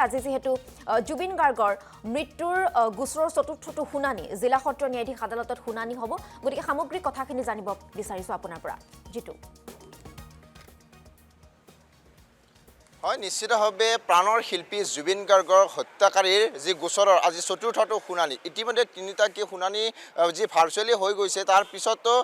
আজি যেহেতু জুবিন গাৰ্গৰ মৃত্যুৰ গোচৰৰ চতুৰ্থটো শুনানি জিলা সত্ৰ ন্যায়াধীশ আদালতত শুনানি হ'ব গতিকে সামগ্ৰিক কথাখিনি জানিব বিচাৰিছো আপোনাৰ পৰা জিতু হয় নিশ্চিতভাৱে প্ৰাণৰ শিল্পী জুবিন গাৰ্গৰ হত্যাকাৰীৰ যি গোচৰৰ আজি চতুৰ্থটো শুনানি ইতিমধ্যে তিনিটা কি শুনানি যি ভাৰ্চুৱেলি হৈ গৈছে তাৰ পিছতো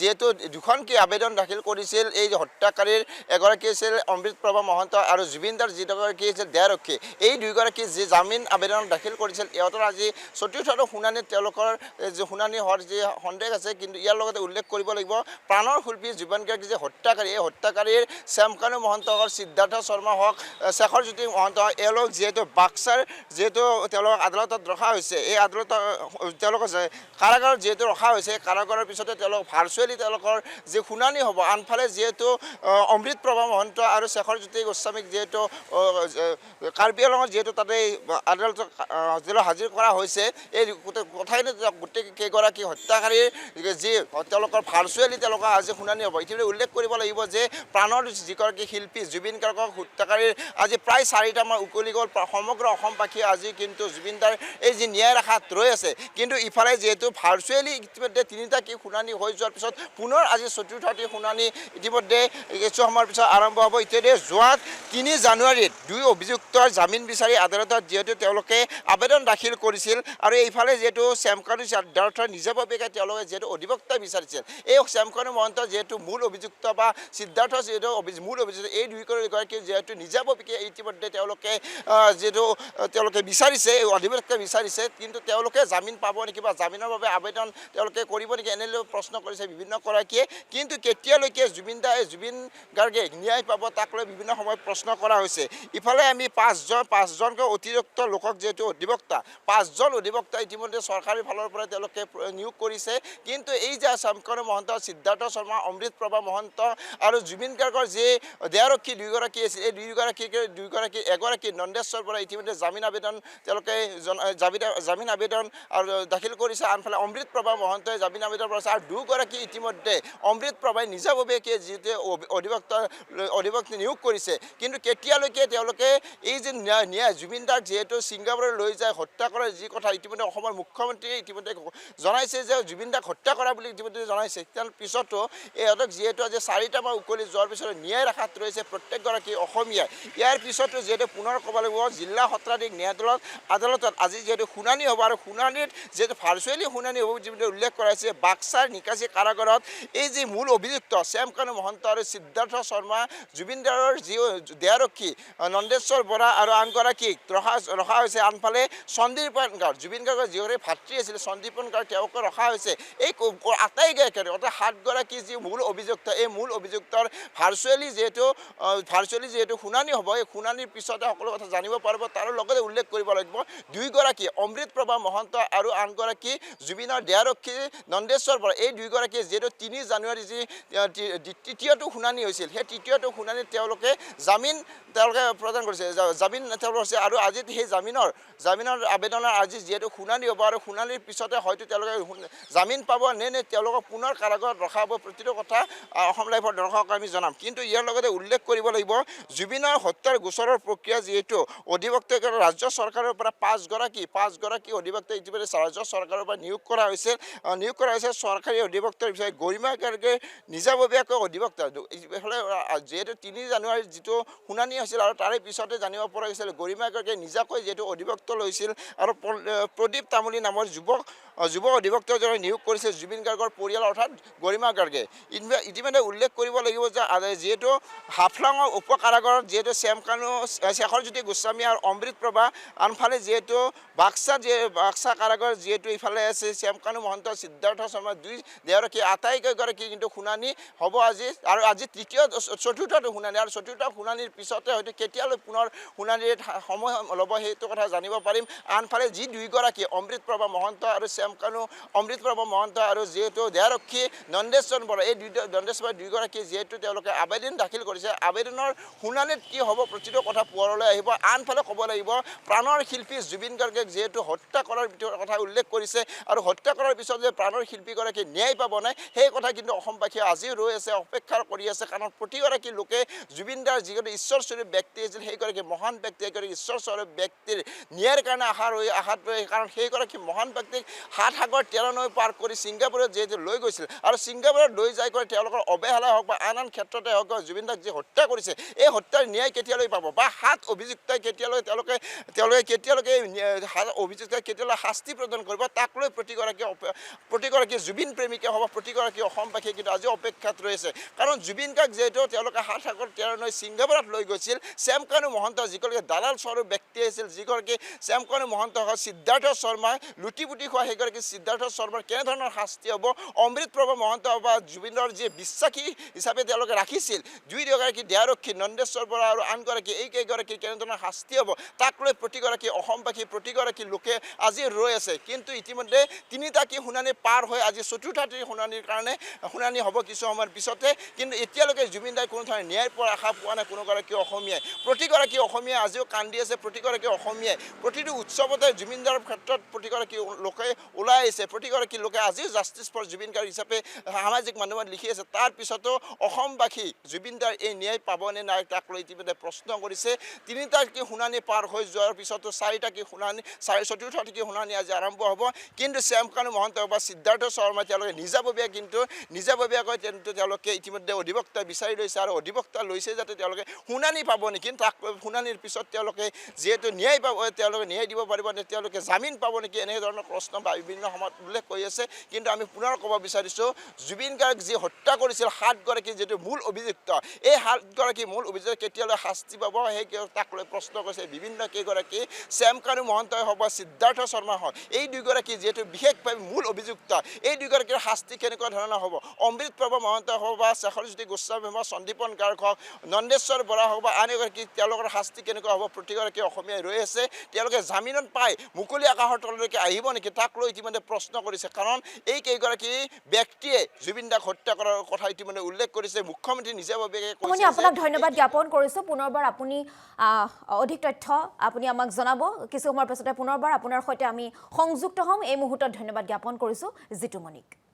যেহেতু দুখন কি আবেদন দাখিল কৰিছিল এই হত্যাকাৰীৰ এগৰাকী আছিল অমৃতপ্ৰভা মহন্ত আৰু জুবিনদাৰ যিগৰাকী আছিল দেহৰক্ষী এই দুয়োগৰাকী যি জামিন আবেদন দাখিল কৰিছিল ইহঁতৰ আজি চতুৰ্থটো শুনানিত তেওঁলোকৰ যি শুনানি হোৱাৰ যি সন্দেহ আছে কিন্তু ইয়াৰ লগতে উল্লেখ কৰিব লাগিব প্ৰাণৰ শিল্পী জুবিন গাৰ্গ যি হত্যাকাৰী এই হত্যাকাৰীৰ শ্যামকানু মহন্ত সিদ্ধাৰ্থ শৰ্মা শেখৰ জ্যোতি মহন্ত এওঁলোক যেহেতু বাক্সাৰ যেহেতু তেওঁলোকক আদালতত ৰখা হৈছে এই আদালতত তেওঁলোকক কাৰাগাৰত যেহেতু ৰখা হৈছে কাৰাগাৰৰ পিছতে তেওঁলোক ভাৰ্চুৱেলি তেওঁলোকৰ যি শুনানি হ'ব আনফালে যেহেতু অমৃতপ্ৰভা মহন্ত আৰু শেখৰ জ্যোতি গোস্বামীক যিহেতু কাৰ্বি আংলঙত যিহেতু তাতে আদালতত হাজিৰ কৰা হৈছে এই কথাখিনি গোটেই কেইগৰাকী হত্যাকাৰীৰ যি তেওঁলোকৰ ভাৰ্চুৱেলি তেওঁলোকৰ আজি শুনানি হ'ব ইতিমধ্যে উল্লেখ কৰিব লাগিব যে প্ৰাণৰ যিগৰাকী শিল্পী জুবিন গাৰ্গক হত্যাকাৰীৰ আজি প্ৰায় 4টা মাহ উকলি গ'ল সমগ্ৰ অসমবাসী আজি কিন্তু জুবিনদাৰ এই যি ন্যায়ৰ আশাত ৰৈ আছে কিন্তু ইফালে যেহেতু ভাৰ্চুৱেলি ইতিমধ্যে তিনিটা কি শুনানি হৈ যোৱাৰ পিছত পুনৰ আজি চতুৰ্থটি শুনানি ইতিমধ্যে কিছু সময়ৰ পিছত আৰম্ভ হ'ব ইত্যাদি যোৱা 3 জানুৱাৰীত দুই অভিযুক্তৰ জামিন বিচাৰি আদালতত যিহেতু তেওঁলোকে আবেদন দাখিল কৰিছিল আৰু এইফালে যিহেতু শ্যামকানু সিদ্ধাৰ্থ নিজাববীয়াকৈ তেওঁলোকে যিহেতু অধিবক্তা বিচাৰিছিল এই শ্যামকানু মহন্ত যিহেতু মূল অভিযুক্ত বা সিদ্ধাৰ্থ যিহেতু মূল অভিযুক্ত এই দুয়োগৰাকী যেহেতু নিজাববীয়াকৈ ইতিমধ্যে তেওঁলোকে যিহেতু তেওঁলোকে বিচাৰিছে অধিবক্তা বিচাৰিছে কিন্তু তেওঁলোকে জামিন পাব নেকি বা জামিনৰ বাবে আবেদন তেওঁলোকে কৰিব নেকি এনেলৈ প্ৰশ্ন কৰিছে বিভিন্ন গৰাকীয়ে কিন্তু কেতিয়ালৈকে জুবিন গাৰ্গে ন্যায় পাব তাক লৈ বিভিন্ন সময়ত প্ৰশ্ন কৰা হৈছে ইফালে আমি পাঁচজনকৈ অতিৰিক্ত লোকক যিহেতু অধিবক্তা 5জন অধিবক্তা ইতিমধ্যে চৰকাৰী ফালৰ পৰা তেওঁলোকে নিয়োগ কৰিছে কিন্তু এই যে শ্যামকানু মহন্ত সিদ্ধাৰ্থ শৰ্মা অমৃতপ্ৰভা মহন্ত আৰু জুবিন গাৰ্গৰ যি দেহৰক্ষী দুয়োগৰাকী আছিল এই দুয়োগৰাকী এগৰাকী নন্দেশ্বৰ পৰা ইতিমধ্যে জামিন আবেদন তেওঁলোকে জামিন আবেদন আৰু দাখিল কৰিছে আনফালে অমৃতপ্ৰভা মহন্তই জামিন আবেদন কৰিছে আৰু দুয়োগৰাকী ইতিমধ্যে অমৃতপ্ৰভাই নিজাববীয়াকৈ যিটো অধিবক্তা নিয়োগ কৰিছে কিন্তু কেতিয়ালৈকে তেওঁলোকে এই যে ন্যায় জুবিনদাক যিহেতু ছিংগাপুৰলৈ লৈ যায় হত্যা কৰাৰ যি কথা ইতিমধ্যে অসমৰ মুখ্যমন্ত্ৰীয়ে ইতিমধ্যে জনাইছে যে জুবিনদাক হত্যা কৰা বুলি ইতিমধ্যে জনাইছে তাৰ পিছতো ইহঁতক যিহেতু আজি 4টা মাহ উকলি যোৱাৰ পিছত ন্যায়ৰ আশাত ৰৈছে প্ৰত্যেকগৰাকী অসমীয়াই ইয়াৰ পিছতো যিহেতু পুনৰ ক'ব লাগিব জিলা সত্ৰাধিক ন্যায়ালয়ত আদালতত আজি যিহেতু শুনানি হ'ব আৰু শুনানিত যিহেতু ভাৰ্চুৱেলি শুনানি হ'ব যিটো উল্লেখ কৰা হৈছে বাক্সাৰ নিকাছী কাৰাগাৰত এই যি মূল অভিযুক্ত শ্যামকানু মহন্ত আৰু সিদ্ধাৰ্থ শৰ্মা জুবিনদাৰৰ যি দেহৰক্ষী নন্দেশ্বৰ বৰা আৰু আনগৰাকীক ৰখা হৈছে আনফালে সন্দীপন গাৰ্গ জুবিন গাৰ্গৰ যিগৰাকী ভাতৃ আছিল সন্দীপন গাৰ্গ তেওঁকো ৰখা হৈছে এই আটাইগৰাকী অৰ্থাৎ 7গৰাকী যি মূল অভিযুক্ত এই মূল অভিযুক্তৰ ভাৰ্চুৱেলি যিহেতু শুনানি হ'ব এই শুনানিৰ পিছতে সকলো কথা জানিব পাৰিব তাৰ লগতে উল্লেখ কৰিব লাগিব দুয়োগৰাকী অমৃতপ্ৰভা মহন্ত আৰু আনগৰাকী জুবিনৰ দেহৰক্ষী নন্দেশ্বৰ বৰা এই দুয়োগৰাকী যিহেতু 3 জানুৱাৰী যি তৃতীয়টো শুনানি হৈছিল সেই তৃতীয়টো শুনানিত তেওঁলোকে জামিন প্ৰদান কৰিছে জামিন তেওঁলোকৰ হৈছে আৰু আজি সেই জামিনৰ আবেদনৰ আজি যিহেতু শুনানি হ'ব আৰু শুনানিৰ পিছতে হয়তো তেওঁলোকে জামিন পাব নে তেওঁলোকক পুনৰ কাৰাগাৰত ৰখা হ'ব প্ৰতিটো কথা অসম লাইভৰ দৰ্শকক আমি জনাম কিন্তু ইয়াৰ লগতে উল্লেখ কৰিব লাগিব জুবিনৰ হত্যাৰ গোচৰৰ প্ৰক্ৰিয়া যিহেতু অধিবক্তা ৰাজ্য চৰকাৰৰ পৰা 5গৰাকী অধিবক্তা ইতিমধ্যে ৰাজ্য চৰকাৰৰ পৰা নিয়োগ কৰা হৈছে চৰকাৰী অধিবক্তাৰ বিষয়ে গৰিমা গাৰ্গে নিজাববীয়াকৈ অধিবক্তা এইফালে যিহেতু 3 জানুৱাৰীত যিটো শুনানি হৈছিল আৰু তাৰে পিছতে জানিব পৰা গৈছিল গৰিমা গাৰ্গে নিজাকৈ যিহেতু অধিবক্তা লৈছিল আৰু প্ৰদীপ তামুলী নামৰ যুৱ অধিবক্তাজনে নিয়োগ কৰিছিল জুবিন গাৰ্গৰ পৰিয়াল অৰ্থাৎ গৰিমা গাৰ্গে ইতিমধ্যে উল্লেখ কৰিব লাগিব যে যিহেতু হাফলঙৰ উপ কাৰাগাৰত যিহেতু শ্যামকানু শেখৰ জ্যোতি গোস্বামী আৰু অমৃতপ্ৰভা আনফালে যিহেতু বাক্সা কাৰাগাৰ যিহেতু ইফালে আছে শ্যামকানু মহন্ত সিদ্ধাৰ্থ শৰ্মা দুই দেহৰক্ষী আটাইকেইগৰাকী কিন্তু শুনানি হ'ব আজি চতুৰ্থটো শুনানি আৰু চতুৰ্থ শুনানিৰ পিছতে হয়তো কেতিয়ালৈ পুনৰ শুনানিৰ সময় ল'ব সেইটো কথা জানিব পাৰিম আনফালে যি দুয়োগৰাকী অমৃতপ্ৰভা মহন্ত আৰু অমৃতপ্ৰভা মহন্ত আৰু যিহেতু দেহৰক্ষী নন্দেশ্বৰ বৰা এই দুয়োগৰাকী যিহেতু তেওঁলোকে আবেদন দাখিল কৰিছে আবেদনৰ শুনানিত ইতিমধ্যে কি হ'ব প্ৰতিটো কথা পোহৰলৈ আহিব আনফালে ক'ব লাগিব প্ৰাণৰ শিল্পী জুবিন গাৰ্গক যেহেতু হত্যা কৰাৰ কথা উল্লেখ কৰিছে আৰু হত্যা কৰাৰ পিছত যে প্ৰাণৰ শিল্পীগৰাকী ন্যায় পাব নাই সেই কথা কিন্তু অসমবাসীয়ে আজিও ৰৈ আছে অপেক্ষা কৰি আছে কাৰণ প্ৰতিগৰাকী লোকে জুবিন দাৰ যিগৰাকী ঈশ্বৰস্বৰূপ ব্যক্তি আছিল সেইগৰাকী মহান ব্যক্তি এগৰাকী ঈশ্বৰস্বৰূপ ব্যক্তিৰ ন্যায়ৰ কাৰণে আশাত ৰৈ কাৰণ সেইগৰাকী মহান ব্যক্তিক ৭ সাগৰ ১৩ নৈ পাৰ কৰি ছিংগাপুৰত যিহেতু লৈ গৈছিল আৰু ছিংগাপুৰত লৈ যাই কৰি তেওঁলোকৰ অৱহেলা হওক বা আন ক্ষেত্ৰতে হওক জুবিন দাক যি হত্যা কৰিছে এই হত্যাৰ ন্যায় কেতিয়ালৈ পাব বা ৭ অভিযুক্তই কেতিয়ালৈ তেওঁলোকে কেতিয়ালৈকে অভিযুক্তই কেতিয়ালৈ শাস্তি প্ৰদান কৰিব তাক লৈ প্ৰতিগৰাকী জুবিন প্ৰেমিকে হ'ব প্ৰতিগৰাকী অসমবাসীয়ে কিন্তু আজি অপেক্ষাত ৰৈছে কাৰণ জুবিন গাৰ্গ যিহেতু তেওঁলোকে ৭ সাগৰ ১৩ নৈ ছিংগাপুৰত লৈ গৈছিল শ্যামকানু মহন্ত যিগৰাকী দালাল স্বৰূপ ব্যক্তি আছিল যিগৰাকী শ্যামকানু মহন্ত সিদ্ধাৰ্থ শৰ্মা লুটিপুটি খোৱা সেইগৰাকী সিদ্ধাৰ্থ শৰ্মাৰ কেনেধৰণৰ শাস্তি হ'ব অমৃত প্ৰভা মহন্ত বা জুবিনৰ যি বিশ্বাসী হিচাপে তেওঁলোকে ৰাখিছিল দুয়োগৰাকী দেহাৰক্ষী নন্দেশ্বৰ বৰা আৰু আনগৰাকী এইকেইগৰাকী কেনেধৰণৰ শাস্তি হ'ব তাক লৈ প্ৰতিগৰাকী অসমবাসী প্ৰতিগৰাকী লোকে আজি ৰৈ আছে কিন্তু ইতিমধ্যে তিনিটাকি শুনানি পাৰ হৈ আজি চতুৰ্থটি শুনানিৰ কাৰণে শুনানি হ'ব কিছু সময়ৰ পিছতে কিন্তু এতিয়ালৈকে জুবিন দাই কোনো ধৰণৰ ন্যায় পোৱাৰ আশা পোৱা নাই কোনোগৰাকী অসমীয়াই প্ৰতিগৰাকী অসমীয়াই আজিও কান্দি আছে প্ৰতিগৰাকী অসমীয়াই প্ৰতিটো উৎসৱতে জুবিন দাৰ ক্ষেত্ৰত প্ৰতিগৰাকী লোকে ওলাই আহিছে প্ৰতিগৰাকী লোকে আজিও জাষ্টিছ ফৰ জুবিন গাৰ্গ হিচাপে সামাজিক মাধ্যমত লিখি আছে তাৰ পিছতো অসমবাসী জুবিন দাৰ এই ন্যায় পাবনে নাই তাক লৈ ইতিমধ্যে প্ৰশ্ন কৰিছে তিনিটাকি শুনানি পাৰ হৈ যোৱাৰ পিছতো চতুৰ্থটি শুনানি আজি আৰম্ভ হ'ব কিন্তু শ্যামকানু মহন্ত বা সিদ্ধাৰ্থ শৰ্মা তেওঁলোকে নিজাববীয়াকৈ তেওঁলোকে ইতিমধ্যে অধিবক্তা বিচাৰি লৈছে আৰু অধিবক্তা লৈছে যাতে তেওঁলোকে শুনানি পাব নেকি তাক শুনানিৰ পিছত তেওঁলোকে যিহেতু ন্যায় পাব তেওঁলোকে ন্যায় দিব পাৰিব নে তেওঁলোকে জামিন পাব নেকি এনেধৰণৰ প্ৰশ্ন বা বিভিন্ন সময়ত উল্লেখ কৰি আছে কিন্তু আমি পুনৰ ক'ব বিচাৰিছোঁ জুবিন গাৰ্গ যি হত্যা কৰিছিল ৭গৰাকী যিটো মূল অভিযুক্ত এই ৭গৰাকী মূল অভিযুক্ত কেতিয়ালৈ শাস্তি পাব সেই তাক লৈ প্ৰশ্ন কৰিছে বিভিন্ন কেইগৰাকী শ্যামকানু মহন্তই হওক বা সিদ্ধাৰ্থ শৰ্মা হওক এই দুয়োগৰাকী যিহেতু বিশেষভাৱে মূল অভিযুক্ত এই দুয়োগৰাকীৰ শাস্তি কেনেকুৱা ধৰণৰ হ'ব অমৃত প্ৰভা মহন্ত হওক বা শেখৰজ্যোতি গোস্বামী হওক সন্দীপন গাৰ্গ হওক নন্দেশ্বৰ বৰা হওক বা আন এগৰাকী তেওঁলোকৰ শাস্তি কেনেকুৱা হ'ব প্ৰতিগৰাকী অসমীয়াই ৰৈ আছে তেওঁলোকে জামিনত পাই মুকলি আকাশৰ তললৈকে আহিব নেকি তাক লৈ ইতিমধ্যে প্ৰশ্ন কৰিছে কাৰণ এই কেইগৰাকী ব্যক্তিয়ে জুবিন দাক হত্যা কৰাৰ কথা ইতিমধ্যে উল্লেখ কৰিছে মুখ্যমন্ত্ৰী নিজাববীয়াকৈ কৈছে আপোনাক ধন্যবাদ জ্ঞাপন কৰিছোঁ পুনৰবাৰ আপুনি অধিক তথ্য আপুনি আমাক জনাব কিছু সময়ৰ পিছতে পুনৰবাৰ আপোনাৰ সৈতে আমি সংযুক্ত হ'ম এই মুহূৰ্তত ধন্যবাদ জ্ঞাপন কৰিছোঁ জিতুমণিক